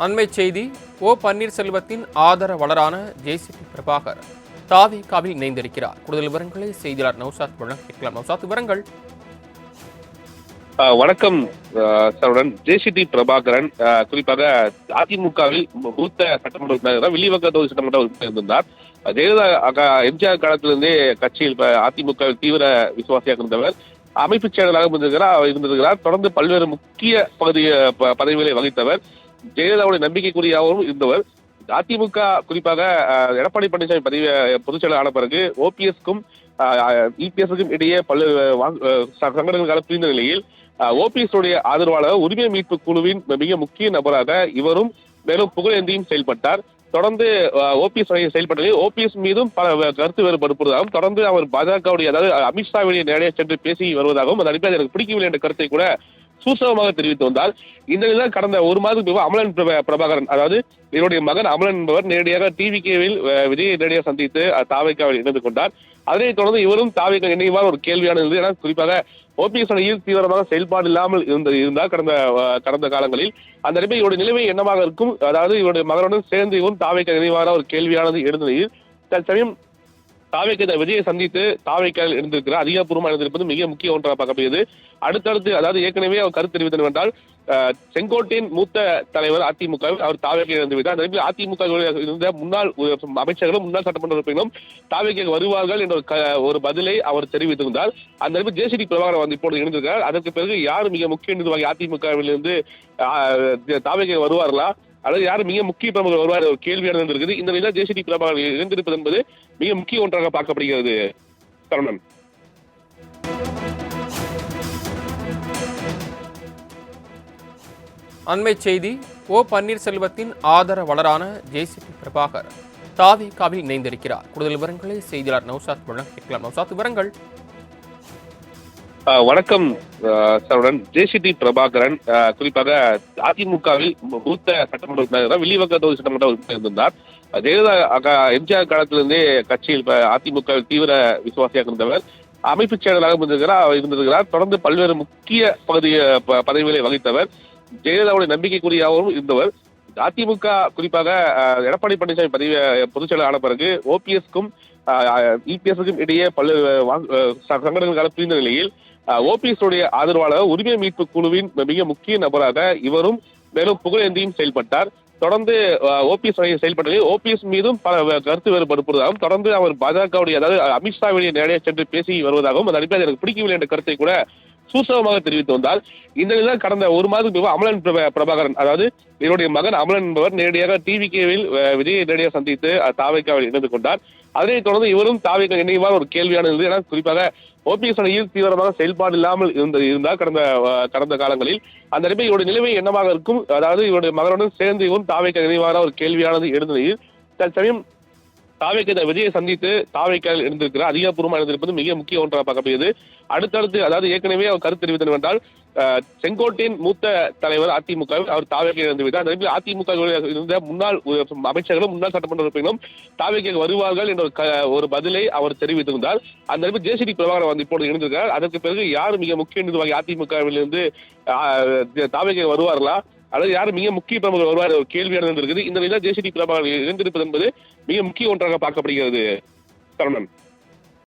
அண்மைச் செய்தி. பன்னீர்செல்வத்தின் ஆதரவாளரான ஜேசிடி பிரபாகர் தாவேகாவில் இணைந்திருக்கிறார். கூடுதல் விவரங்களை செய்தியாளர் நௌசாத் வழங்க கேட்கலாம். நௌசாத், விவரங்கள். வணக்கம் சரவணன். ஜேசிடி பிரபாகரன் குறிப்பாக அதிமுகவில் மூத்த சட்டமன்ற உறுப்பினர், வில்லிவாக்கம் தொகுதி சட்டமன்ற உறுப்பினர் இருந்தார். ஜெயலலிதா எம்ஜிஆர் காலத்திலிருந்தே கட்சியில் அதிமுக தீவிர விசுவாசியாக இருந்தவர். அமைப்பு செயலாளராக இருந்திருக்கிறார். தொடர்ந்து பல்வேறு முக்கிய பதவிகளை வகித்தவர். ஜெயலலிதாவுடைய நம்பிக்கைக்குரியாகவும் இருந்தவர். அதிமுக குறிப்பாக எடப்பாடி பழனிசாமி பொதுச் செயலாளர் ஆன பிறகு ஓபிஎஸ்க்கும் இபிஎஸ்க்கும் இடையே பல்வேறு சங்கடங்கள் பிரிந்த நிலையில் ஓபிஎஸ் உடைய ஆதரவாளர் உரிமை மீட்பு குழுவின் மிக முக்கிய நபராக இவரும் மேலும் புகழேந்தியும் செயல்பட்டார். தொடர்ந்து ஓபிஎஸ் செயல்பட்டதில் ஓபிஎஸ் மீதும் பல கருத்து வேறுபடுவதாகவும், தொடர்ந்து அவர் பாஜகவுடைய அதாவது அமித்ஷாவுடைய நேரடியாக சென்று பேசி வருவதாகவும், அந்த அடிப்படையில் எனக்கு பிடிக்கவில்லை என்ற கருத்தை கூட சூசகமாக தெரிவித்து வந்தால், இந்த நிலையில் கடந்த ஒரு மாதத்துக்கு அமலன் பிரபாகரன், அதாவது இவருடைய மகன் அமலன் என்பவர் நேரடியாக டிவிகேவில் விஜயை நேரடியாக சந்தித்து தாவேகாவில் இணைந்து கொண்டார். அதனைத் தொடர்ந்து இவரும் தாவேகா இணைவார் ஒரு கேள்வியான இருந்தது. ஏன்னா குறிப்பாக ஓபிஎஸ் அணியில் தீவிரமாக செயல்பாடு இல்லாமல் இருந்தால் கடந்த காலங்களில் அந்த அடிப்படையில் இவருடைய நிலைமை என்னவாக இருக்கும், அதாவது இவருடைய மகனுடன் சேர்ந்து இவரும் தாவேகா இணைவான ஒரு கேள்வியானது எழுந்த நிலையில் தற்சமயம் தாவேகா விஜயை சந்தித்து தாவேகாவில் இருந்திருக்கிறார். அதிகாரப்பூர்வமாக இருந்திருப்பது மிக முக்கிய ஒன்றாக பார்க்கப்படுகிறது. அடுத்தடுத்து அதாவது ஏற்கனவே அவர் கருத்து தெரிவித்தது என்றால், செங்கோட்டையின் மூத்த தலைவர் அதிமுகவில் அவர் தாவேகா இருந்து விட்டார். அந்த அதிமுக இருந்த முன்னாள் அமைச்சர்களும் முன்னாள் சட்டமன்ற உறுப்பினரும் தாவேகா வருவார்கள் என்ற ஒரு பதிலை அவர் தெரிவித்திருந்தார். அந்த ஜேசிடி பிரபாகரன் வந்து இப்பொழுது இணைந்திருக்கிறார். அதற்கு பிறகு யார் மிக முக்கிய நிர்வாகி அதிமுகவில் இருந்து தாவேகா வருவார்களா அல்லது யார் மிக முக்கிய பிரமுகர் வருவார் ஒரு கேள்வியாக இருந்திருக்குது. இந்த நிலையில் ஜேசிடி பிரபாகரன் இணைந்திருப்பது என்பது மிக முக்கிய ஒன்றாக பார்க்கப்படுகிறது. சரவணன். அண்மைச் செய்தி. பன்னீர்செல்வத்தின் ஆதரவாளரான ஜேசிடி பிரபாகர் தாவேகாவில் இணைந்திருக்கிறார். கூடுதல் விவரங்களை செய்தியாளர் நௌசாத் வழங்க கேட்கலாம். நௌசாத், விவரங்கள். வணக்கம் சரவணன். ஜேசிடி பிரபாகரன் குறிப்பாக அதிமுகவில் மூத்த சட்டமன்ற உறுப்பினர், வில்லிவாக்கம் தொகுதி சட்டமன்ற உறுப்பினர் இருந்தார். ஜெயலலிதா எம்ஜிஆர் காலத்திலிருந்தே கட்சியில் அதிமுக தீவிர விசுவாசியாக இருந்தவர். அமைப்பு செயலாளராக இருந்திருக்கிறார். தொடர்ந்து பல்வேறு முக்கிய பதவிகளை வகித்தவர். ஜெயலலிதாவுடைய நம்பிக்கைக்குரியாகவும் இருந்தவர். அதிமுக குறிப்பாக எடப்பாடி பழனிசாமி பொதுச் செயலாளர் ஆன பிறகு ஓபிஎஸ்க்கும் இபிஎஸ்க்கும் இடையே பல்வேறு சங்கடங்கள் பிரிந்த நிலையில் ஓபிஎஸ் உடைய ஆதரவாளர் உரிமை மீட்பு குழுவின் மிக முக்கிய நபராக இவரும் மேலும் புகழேந்தியும் செயல்பட்டார். தொடர்ந்து ஓபிஎஸ் செயல்பட்டதில் ஓபிஎஸ் மீதும் பல கருத்து வேறுபடுவதாகவும், தொடர்ந்து அவர் பாஜகவுடைய அதாவது அமித்ஷாவுடைய நேரடியாக சென்று பேசி வருவதாகவும், அந்த அடிப்படையில் எனக்கு பிடிக்கவில்லை என்ற கருத்தை கூட சூசகமாக தெரிவித்து வந்தால், இந்த நிலையில் கடந்த ஒரு மாதத்துக்கு அமலன் பிரபாகரன், அதாவது இவருடைய மகன் அமலன் என்பவர் நேரடியாக டிவிகேவில் விஜயை நேரடியாக சந்தித்து தாவேகாவில் இணைந்து கொண்டார். அதனைத் தொடர்ந்து இவரும் தாவேகா இணைவான ஒரு கேள்வியான இருந்தது. ஏன்னா குறிப்பாக ஓபிஎஸ் அணியில் தீவிரமாக செயல்பாடு இல்லாமல் இருந்தால் கடந்த காலங்களில் அந்த அடிப்படையில் இவருடைய நிலைமை என்னவாக இருக்கும், அதாவது இவருடைய மகனுடன் சேர்ந்து இவரும் தாவேகா இணைவான ஒரு கேள்வியானது எழுந்த நிலையில் தற்சமயம் தாவேகா விஜயை சந்தித்து தாவேகாவில் இருந்திருக்கிறார். அதிகாரப்பூர்வமாக இருந்திருப்பது மிக முக்கிய ஒன்றாக பார்க்கப்படுகிறது. அடுத்தடுத்து அதாவது ஏற்கனவே அவர் கருத்து தெரிவித்தது என்றால், செங்கோட்டையின் மூத்த தலைவர் அதிமுகவில் அவர் தாவேகா இருந்து விட்டார். அந்த அதிமுக இருந்த முன்னாள் அமைச்சர்களும் முன்னாள் சட்டமன்ற உறுப்பினரும் தாவேகா வருவார்கள் என்ற ஒரு பதிலை அவர் தெரிவித்திருந்தார். அந்த ஜேசிடி பிரபாகரன் வந்து இப்பொழுது இணைந்திருக்கிறார். அதற்கு பிறகு யார் மிக முக்கிய நிர்வாகி அதிமுகவில் இருந்து தாவேகா வருவார்களா அல்லது யார் மிக முக்கிய பிரமுகர் வருவார் ஒரு கேள்வியாக இருந்திருக்குது. இந்த நிலையில் ஜேசிடி பிரபாகரன் இணைந்திருப்பது என்பது மிக முக்கிய ஒன்றாக பார்க்கப்படுகிறது. சரவணன்.